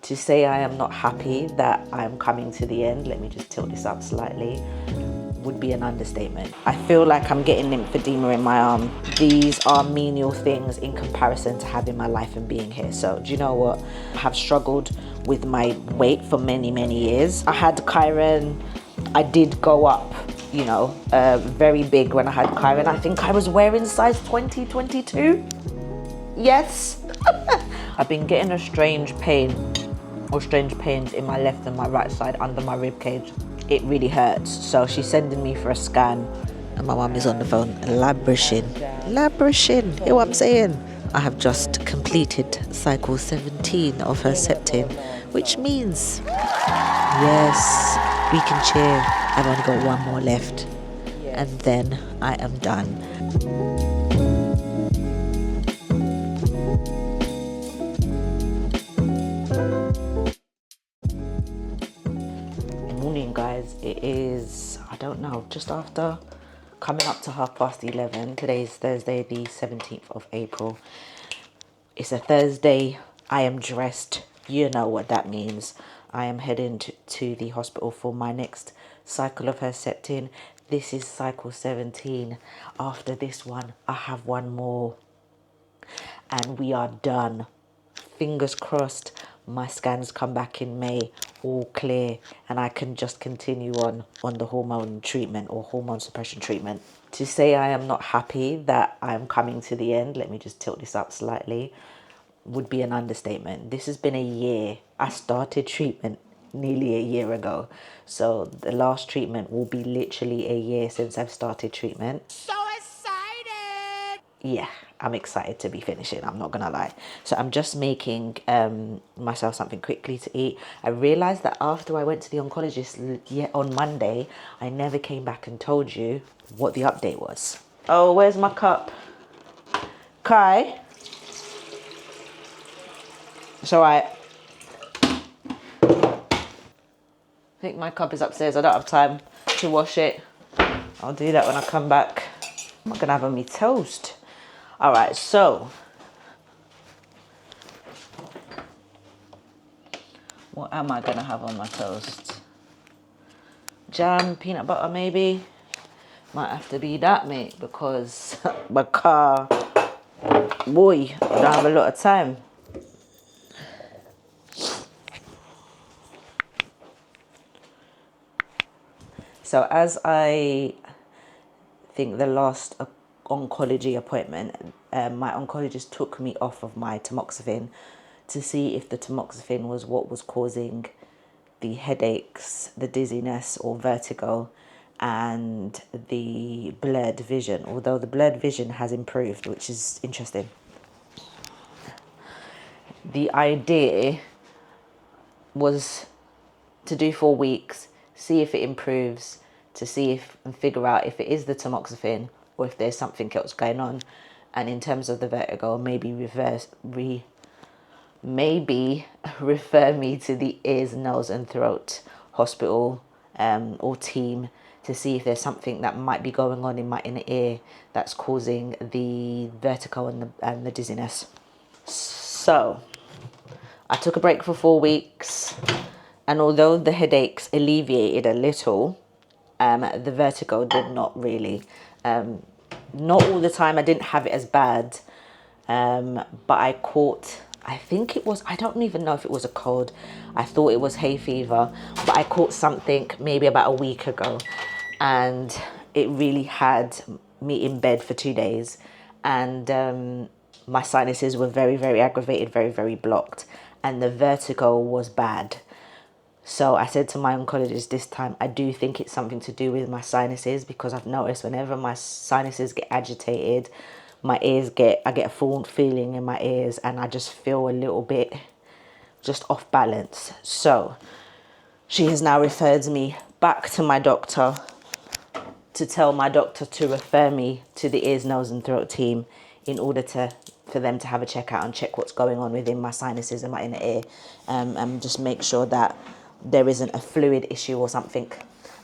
To say I am not happy that I'm coming to the end, let me just tilt this up slightly, would be an understatement. I feel like I'm getting lymphedema in my arm. These are menial things in comparison to having my life and being here. So do you know what? I have struggled with my weight for many, many years. I had Chiron. I did go up, you know, very big when I had Chiron. I think I was wearing size 20, 22. Yes. I've been getting a strange pain or strange pains in my left and my right side under my rib cage. It really hurts. So she's sending me for a scan and my mum is on the phone labrishing. Hear what I'm saying? I have just completed cycle 17 of Herceptin, which means, yes, we can cheer. I've only got one more left and then I am done. Morning guys, it is, I don't know, just after coming up to 11:30. Today is Thursday the 17th of April. It's a Thursday. I am dressed. You know what that means. I am heading to the hospital for my next cycle of Herceptin. This is cycle 17. After this one, I have one more and we are done. Fingers crossed my scans come back in May, all clear, and I can just continue on the hormone treatment or hormone suppression treatment. To say I am not happy that I'm coming to the end, let me just tilt this up slightly, would be an understatement. This has been a year. I started treatment nearly a year ago. So the last treatment will be literally a year since I've started treatment. So excited! Yeah, I'm excited to be finishing, I'm not gonna lie. So I'm just making myself something quickly to eat. I realized that after I went to the oncologist on Monday, I never came back and told you what the update was. Oh, where's my cup? Kai? It's all right. I think my cup is upstairs. I don't have time to wash it. I'll do that when I come back. I'm not gonna have on me toast. All right, so what am I gonna have on my toast? Jam, peanut butter maybe? Might have to be that, mate, because my car, boy, I don't have a lot of time. So as I think the last oncology appointment, my oncologist took me off of my tamoxifen to see if the tamoxifen was what was causing the headaches, the dizziness or vertigo, and the blurred vision, although the blurred vision has improved, which is interesting. The idea was to do 4 weeks, see if it improves, to see if and figure out if it is the tamoxifen or if there's something else going on. And in terms of the vertigo, maybe refer me to the ears, nose and throat hospital or team to see if there's something that might be going on in my inner ear that's causing the vertigo and the dizziness. So I took a break for 4 weeks, and although the headaches alleviated a little, the vertigo did not really. Not all the time, I didn't have it as bad, but I caught, I think it was, I don't even know if it was a cold. I thought it was hay fever, but I caught something maybe about a week ago, and it really had me in bed for 2 days, and my sinuses were very, very aggravated, very, very blocked, and the vertigo was bad. So I said to my oncologist this time, I do think it's something to do with my sinuses, because I've noticed whenever my sinuses get agitated, I get a full feeling in my ears and I just feel a little bit just off balance. So she has now referred me back to my doctor to tell my doctor to refer me to the ears, nose and throat team in order for them to have a check out and check what's going on within my sinuses and my inner ear, and just make sure that there isn't a fluid issue or something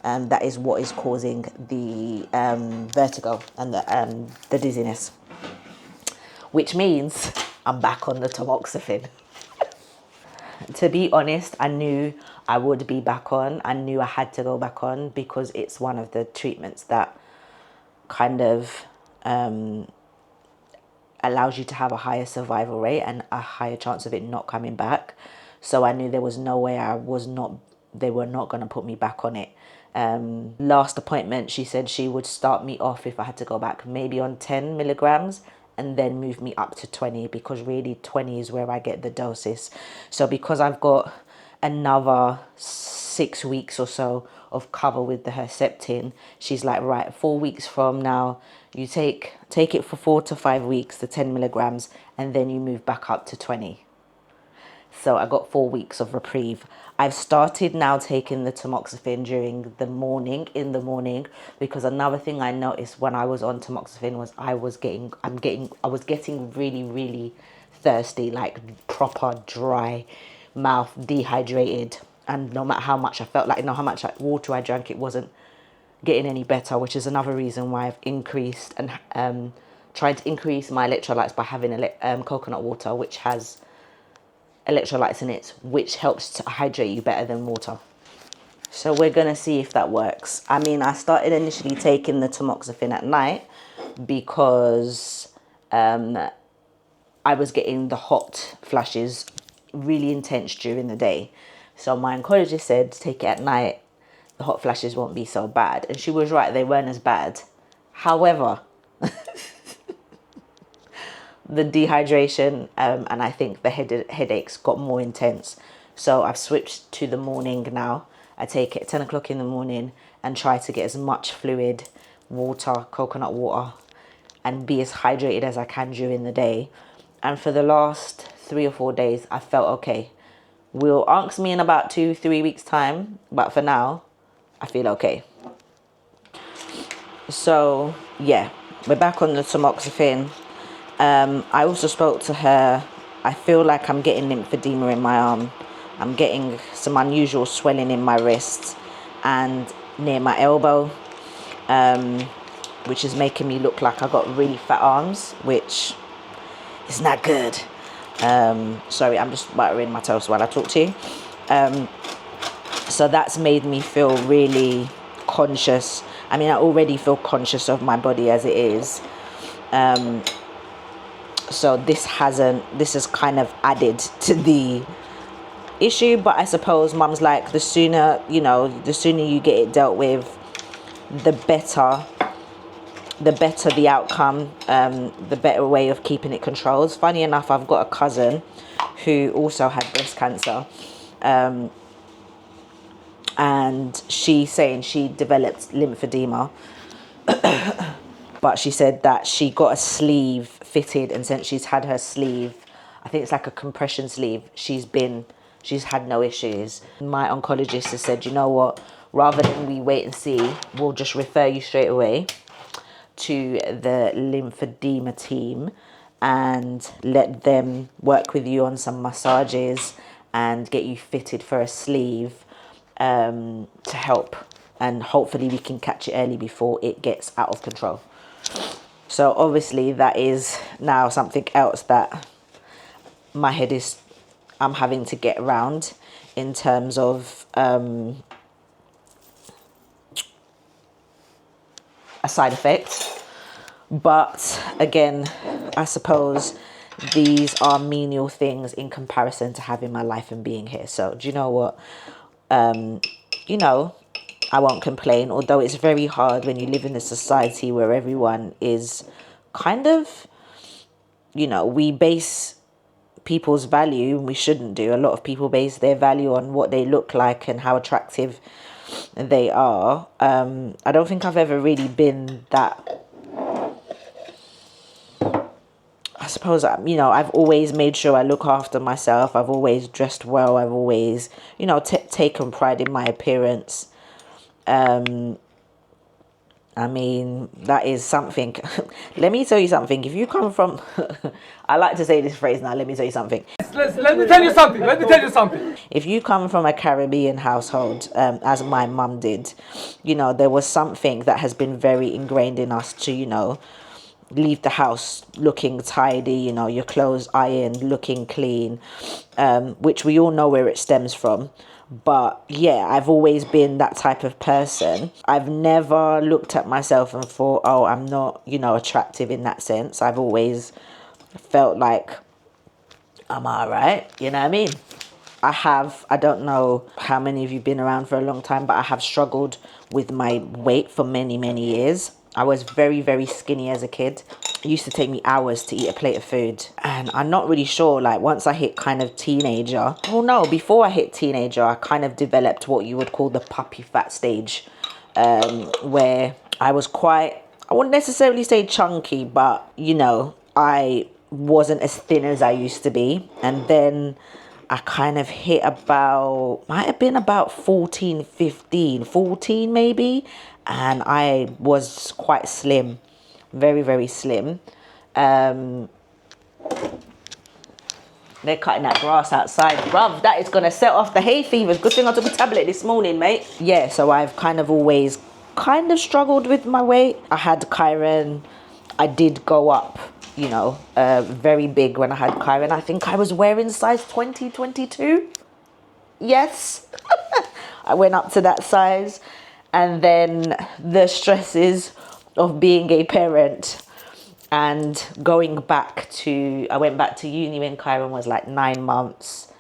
that is what is causing the vertigo and the dizziness, which means I'm back on the tamoxifen. to be honest, I knew I would be back on. I knew I had to go back on because it's one of the treatments that kind of allows you to have a higher survival rate and a higher chance of it not coming back. So I knew there was no way they were not going to put me back on it. Last appointment, she said she would start me off if I had to go back, maybe on 10 milligrams, and then move me up to 20, because really 20 is where I get the doses. So because I've got another 6 weeks or so of cover with the Herceptin, she's like, right, 4 weeks from now, you take it for 4 to 5 weeks, the 10 milligrams, and then you move back up to 20. So I got 4 weeks of reprieve. I've started now taking the tamoxifen during the morning, in the morning, because another thing I noticed when I was on tamoxifen was I was getting really, really thirsty, like proper dry mouth, dehydrated. And no matter how much I felt like, how much water I drank, it wasn't getting any better, which is another reason why I've increased and tried to increase my electrolytes by having coconut water, which has electrolytes in it, which helps to hydrate you better than water. So we're gonna see if that works. I mean, I started initially taking the tamoxifen at night because I was getting the hot flashes really intense during the day. So my oncologist said, take it at night, the hot flashes won't be so bad. And she was right, they weren't as bad. However, the dehydration and I think the headaches got more intense. So I've switched to the morning now. I take it at 10 o'clock in the morning and try to get as much fluid, water, coconut water, and be as hydrated as I can during the day. And for the last 3 or 4 days, I felt okay. Will ask me in about 2-3 weeks time, but for now, I feel okay. So yeah, we're back on the tamoxifen. I also spoke to her. I feel like I'm getting lymphedema in my arm. I'm getting some unusual swelling in my wrists and near my elbow, which is making me look like I got really fat arms, which is not good. Sorry, I'm just buttering my toast while I talk to you. So that's made me feel really conscious. I mean, I already feel conscious of my body as it is. So this has kind of added to the issue, but I suppose mum's like, the sooner you get it dealt with, the better the outcome, the better way of keeping it controlled. Funny enough, I've got a cousin who also had breast cancer, and she's saying she developed lymphedema. But she said that she got a sleeve fitted, and since she's had her sleeve, I think it's like a compression sleeve, she's had no issues. My oncologist has said, you know what, rather than we wait and see, we'll just refer you straight away to the lymphedema team and let them work with you on some massages and get you fitted for a sleeve to help, and hopefully we can catch it early before it gets out of control. So obviously that is now something else that I'm having to get around in terms of a side effect. But again, I suppose these are menial things in comparison to having my life and being here. So do you know what? I won't complain, although it's very hard when you live in a society where everyone is kind of, we base people's value, we shouldn't do. A lot of people base their value on what they look like and how attractive they are. I don't think I've ever really been that. I suppose, I've always made sure I look after myself. I've always dressed well. I've always, taken pride in my appearance. I mean, that is something. Let me tell you something. If you come from, I like to say this phrase now, let me tell you something. Let me tell you something. If you come from a Caribbean household, as my mum did, there was something that has been very ingrained in us to, leave the house looking tidy, you know, your clothes ironed, looking clean, which we all know where it stems from. But yeah, I've always been that type of person. I've never looked at myself and thought, oh, I'm not, you know, attractive in that sense. I've always felt like I'm all right, you know what I mean? I don't know how many of you have been around for a long time, but I have struggled with my weight for many, many years. I was very, very skinny as a kid. It used to take me hours to eat a plate of food. And I'm not really sure, like once I hit kind of teenager, well, no, before I hit teenager, I kind of developed what you would call the puppy fat stage, where I was quite, I wouldn't necessarily say chunky, but you know, I wasn't as thin as I used to be. And then I kind of hit about, might have been about 14 maybe. And I was quite slim, very, very slim. They're cutting that grass outside. Bruv, that is going to set off the hay fevers. Good thing I took a tablet this morning, mate. Yeah, so I've kind of always kind of struggled with my weight. I had Kyron. I did go up, you know, very big when I had Kyron. I think I was wearing size 20, 22. Yes. I went up to that size. And then the stresses of being a parent and going back to, I went back to uni when Kyron was like 9 months,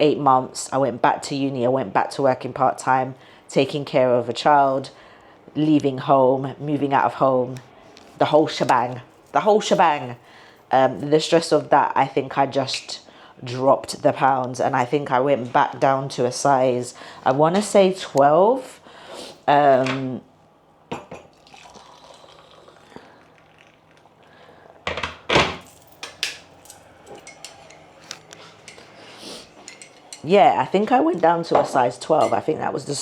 8 months. I went back to uni. I went back to working part-time, taking care of a child, leaving home, moving out of home, the whole shebang, the whole shebang. The stress of that, I think I just dropped the pounds, and I think I went back down to a size, I want to say 12. Yeah, I think I went down to a size 12. I think that was the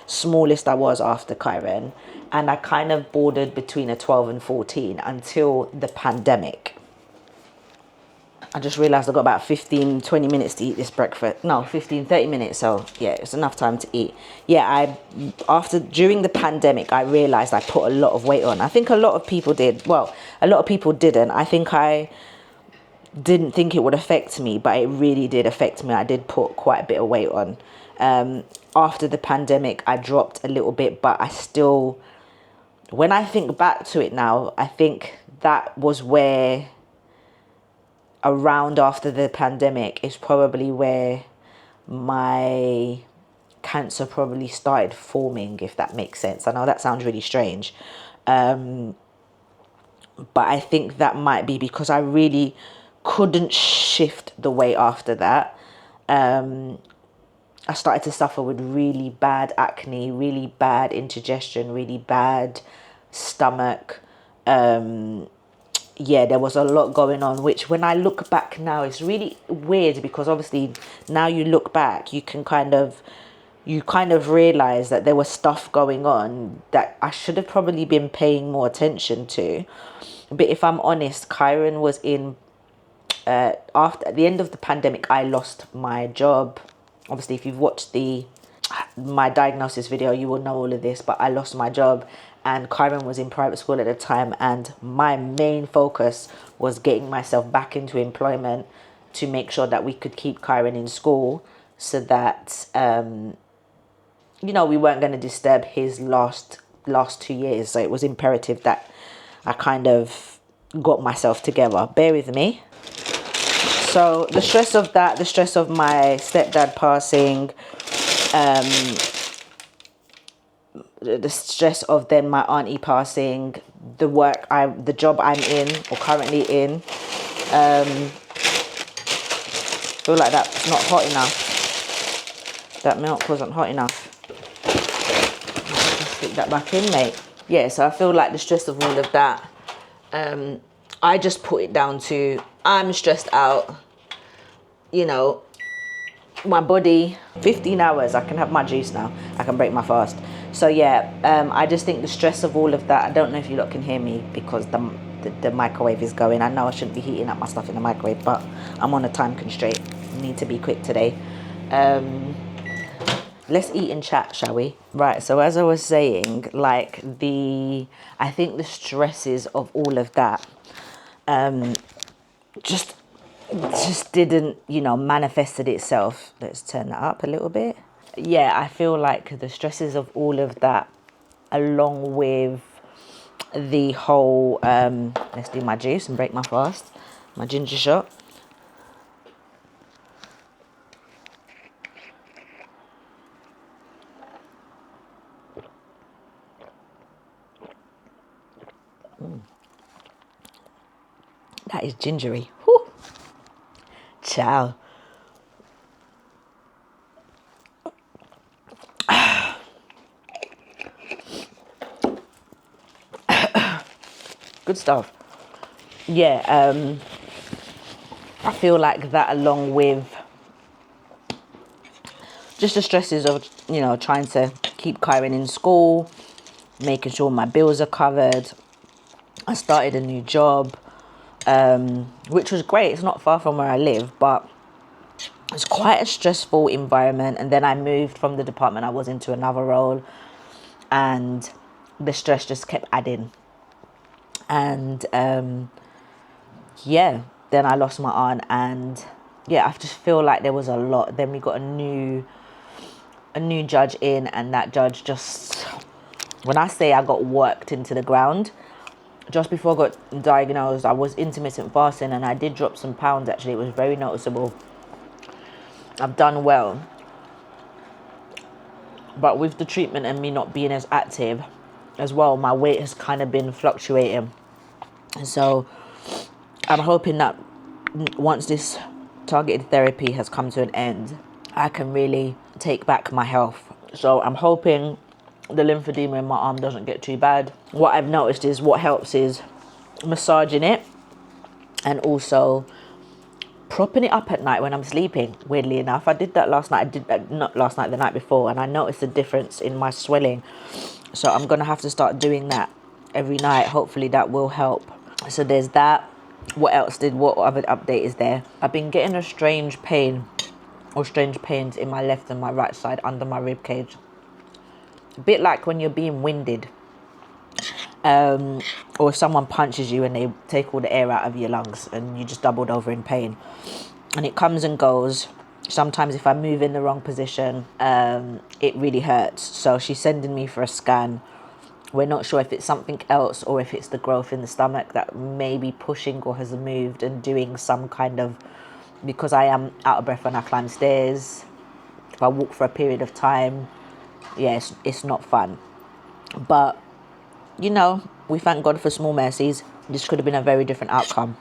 smallest I was after Kyron. And I kind of bordered between a 12 and 14 until the pandemic. I just realized I've got about 15, 20 minutes to eat this breakfast. No, 15, 30 minutes. So yeah, it's enough time to eat. Yeah, during the pandemic, I realized I put a lot of weight on. I think a lot of people did. Well, a lot of people didn't. I think I didn't think it would affect me, but it really did affect me. I did put quite a bit of weight on. After the pandemic, I dropped a little bit, but I still, when I think back to it now, I think that was where, around after the pandemic, is probably where my cancer probably started forming, if that makes sense. I know that sounds really strange. But I think that might be because I really couldn't shift the weight after that. I started to suffer with really bad acne, really bad indigestion, really bad stomach. Yeah, there was a lot going on, which when I look back now, it's really weird because obviously now you look back, you kind of realize that there was stuff going on that I should have probably been paying more attention to. But if I'm honest, Kyron was in, after, at the end of the pandemic, I lost my job. Obviously, if you've watched my diagnosis video, you will know all of this, but I lost my job. And Kyron was in private school at the time, and my main focus was getting myself back into employment to make sure that we could keep Kyron in school, so that you know, we weren't going to disturb his last 2 years. So it was imperative that I kind of got myself together. Bear with me. So the stress of that, the stress of my stepdad passing, the stress of then my auntie passing, the job I'm in or currently in, feel like that's not hot enough. That milk wasn't hot enough. Stick that back in, mate. Yeah, so I feel like the stress of all of that, I just put it down to, I'm stressed out, you know, my body, 15 hours, I can have my juice now, I can break my fast. So yeah, I just think the stress of all of that, I don't know if you lot can hear me because the microwave is going. I know I shouldn't be heating up my stuff in the microwave, but I'm on a time constraint, need to be quick today. let's eat and chat, shall we? Right, so as I was saying, like I think the stresses of all of that just didn't, manifested itself. Let's turn that up a little bit. Yeah, I feel like the stresses of all of that, along with the whole, let's do my juice and break my fast, my ginger shot. That is gingery. Whew. Ciao. Good stuff. Yeah, I feel like that, along with just the stresses of, trying to keep Kyron in school, making sure my bills are covered. I started a new job, which was great. It's not far from where I live, but it's quite a stressful environment. And then I moved from the department I was into another role, and the stress just kept adding. And yeah, then I lost my aunt, and yeah, I just feel like there was a lot. Then we got a new judge in, and that judge just, when I say I got worked into the ground, just before I got diagnosed, I was intermittent fasting, and I did drop some pounds. Actually, it was very noticeable. I've done well, but with the treatment and me not being as active as well, my weight has kind of been fluctuating. And so I'm hoping that once this targeted therapy has come to an end, I can really take back my health. So I'm hoping the lymphedema in my arm doesn't get too bad. What I've noticed is what helps is massaging it, and also propping it up at night when I'm sleeping. Weirdly enough, I did that last night. I did that, not last night, the night before, and I noticed a difference in my swelling. So I'm gonna have to start doing that every night. Hopefully that will help. So there's that. What other update is there? I've been getting a strange pain, or strange pains in my left and my right side under my rib cage. A bit like when you're being winded, or if someone punches you and they take all the air out of your lungs and you just doubled over in pain. And it comes and goes. Sometimes if I move in the wrong position, it really hurts. So she's sending me for a scan. We're not sure if it's something else or if it's the growth in the stomach that may be pushing or has moved and doing some kind of, because I am out of breath when I climb stairs, if I walk for a period of time, yes, it's not fun. But, we thank God for small mercies. This could have been a very different outcome,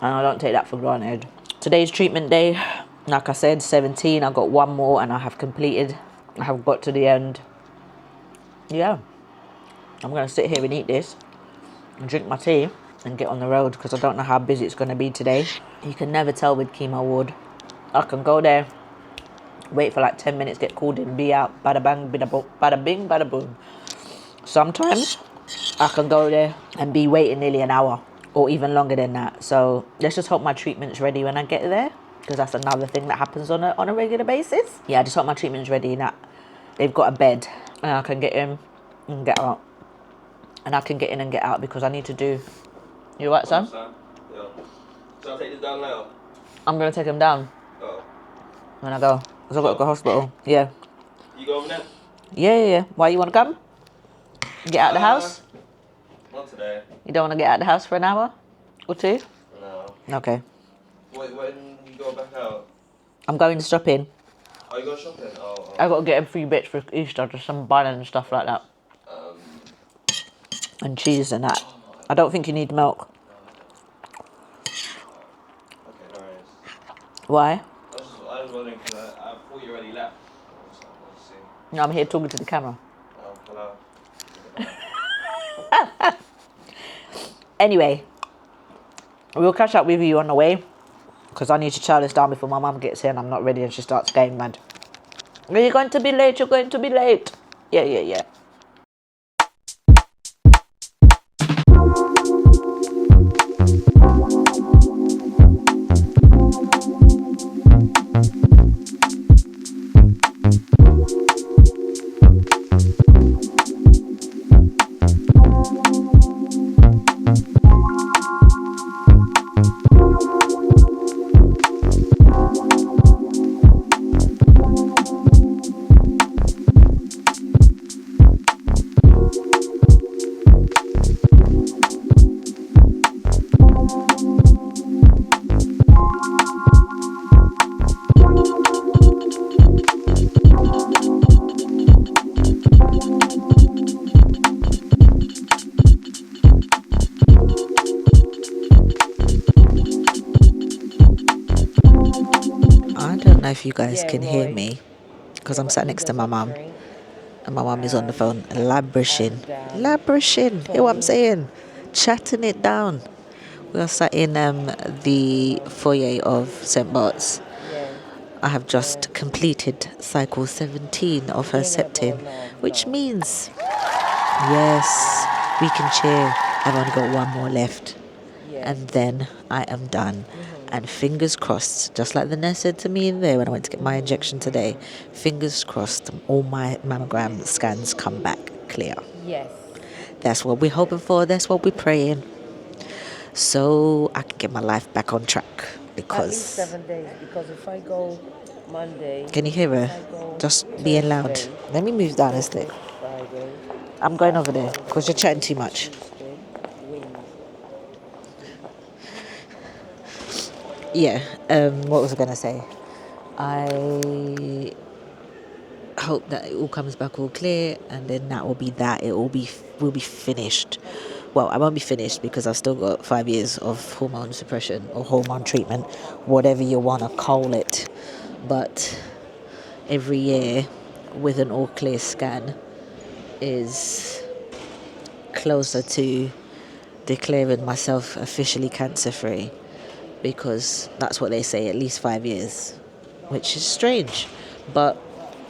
and I don't take that for granted. Today's treatment day, like I said, 17. I got one more and I have completed. I have got to the end. Yeah. I'm going to sit here and eat this and drink my tea and get on the road, because I don't know how busy it's going to be today. You can never tell with chemo ward. I can go there, wait for like 10 minutes, get called in, be out, bada bang, bada bing, bada boom. Sometimes I can go there and be waiting nearly an hour or even longer than that. So let's just hope my treatment's ready when I get there, because that's another thing that happens on a regular basis. Yeah, I just hope my treatment's ready and that they've got a bed and I can get in and get out. And I can get in and get out, because I need to do... You right, son? Yeah. Shall I take this down now? I'm going to take him down. Oh. When I go. Because I've got to go to hospital. Yeah. You go over there? Yeah. Why, you want to come? Get out of the house? Not today. You don't want to get out of the house for an hour? Or two? No. Okay. Wait, when you go back out? I'm going shopping. Oh, you go shopping? Oh. I've got to get a few bits for Easter, just some bun and stuff like that. And cheese and that. I don't think you need milk. Okay, no worries. Why? I was wondering, because I thought you already left. No, I'm here talking to the camera. Oh, hello. Anyway, we'll catch up with you on the way, because I need to chow this down before my mum gets here and I'm not ready and she starts getting mad. You're going to be late, you're going to be late. Yeah. know if you guys can hear me because I'm sat next to my mum. And my mum is on the phone, labrishing. Hear what I'm saying? Chatting it down. We are sat in the foyer of St. Bart's. I have just completed cycle 17 of Herceptin, which means, yes, we can cheer. I've only got one more left. And then I am done. And fingers crossed, just like the nurse said to me in there when I went to get my injection today, fingers crossed, all my mammogram scans come back clear. Yes. That's what we're hoping for. That's what we're praying. So I can get my life back on track. At least Because 7 days, because if I go Monday, can you hear her? Just being loud. Thursday, Let me move down a stick. Friday, I'm going over there because you're chatting too much. Tuesday, Wednesday. Yeah. What was I gonna say? I hope that it all comes back all clear, and then that will be that. Will be finished. Well, I won't be finished because I've still got 5 years of hormone suppression or hormone treatment, whatever you wanna call it. But every year, with an all clear scan, is closer to declaring myself officially cancer free, because that's what they say, at least 5 years, which is strange, but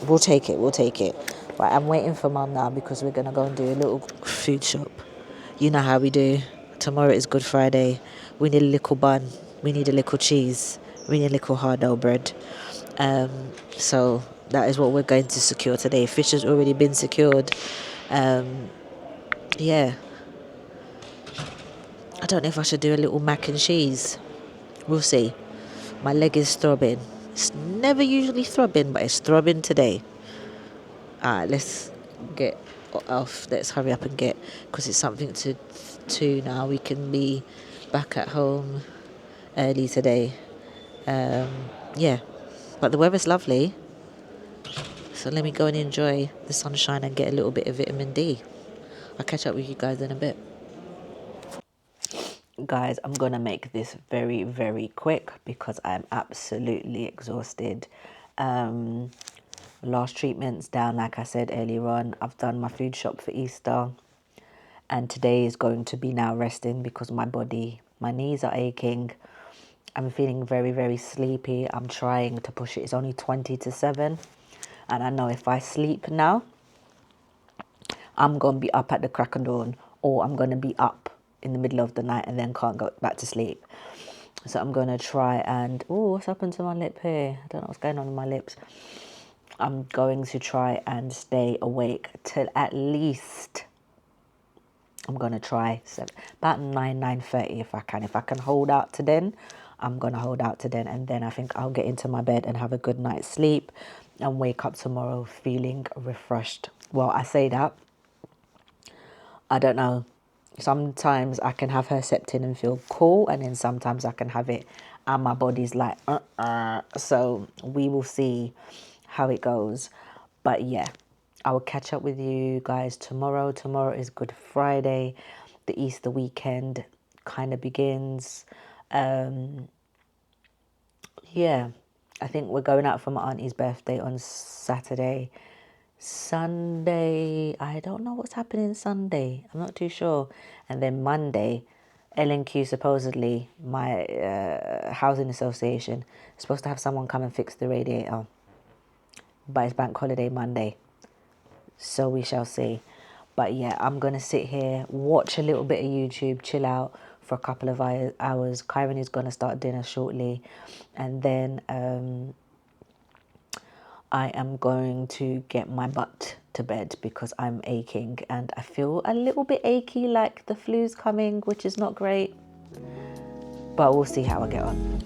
we'll take it. Right, I'm waiting for mum now because we're gonna go and do a little food shop. You know how we do. Tomorrow is Good Friday. We need a little bun, we need a little cheese, we need a little hard-dough bread. So that is what we're going to secure today. Fish has already been secured. Yeah, I don't know if I should do a little mac and cheese. We'll see. My leg is throbbing. It's never usually throbbing, but it's throbbing today. Alright, let's get off. Let's hurry up and get, because it's something to now. We can be back at home early today. Yeah, but the weather's lovely. So let me go and enjoy the sunshine and get a little bit of vitamin D. I'll catch up with you guys in a bit. Guys, I'm gonna make this very, very quick because I'm absolutely exhausted. Last treatment's down, like I said earlier on. I've done my food shop for Easter, and today is going to be now resting because my knees are aching. I'm feeling very, very sleepy. I'm trying to push it. It's only 20 to 7, and I know if I sleep now, I'm gonna be up at the crack of dawn, or I'm gonna be up in the middle of the night and then can't go back to sleep. So I'm gonna try and, oh, what's happened to my lip here? I don't know what's going on with my lips. I'm going to try and stay awake till at least, I'm gonna try about 9:30 if I can. If I can hold out to then, I'm gonna hold out to then, and then I think I'll get into my bed and have a good night's sleep and wake up tomorrow feeling refreshed. Well, I say that, I don't know. Sometimes I can have Herceptin and feel cool, and then sometimes I can have it and my body's like, So we will see how it goes. But yeah, I will catch up with you guys tomorrow. Tomorrow is Good Friday. The Easter weekend kind of begins. Yeah, I think we're going out for my auntie's birthday on Saturday. Sunday, I don't know what's happening Sunday. I'm not too sure. And then Monday, L&Q, supposedly, my housing association, is supposed to have someone come and fix the radiator. But it's bank holiday Monday. So we shall see. But yeah, I'm going to sit here, watch a little bit of YouTube, chill out for a couple of hours. Kyron is going to start dinner shortly. And then I am going to get my butt to bed because I'm aching, and I feel a little bit achy, like the flu's coming, which is not great. But we'll see how I get on.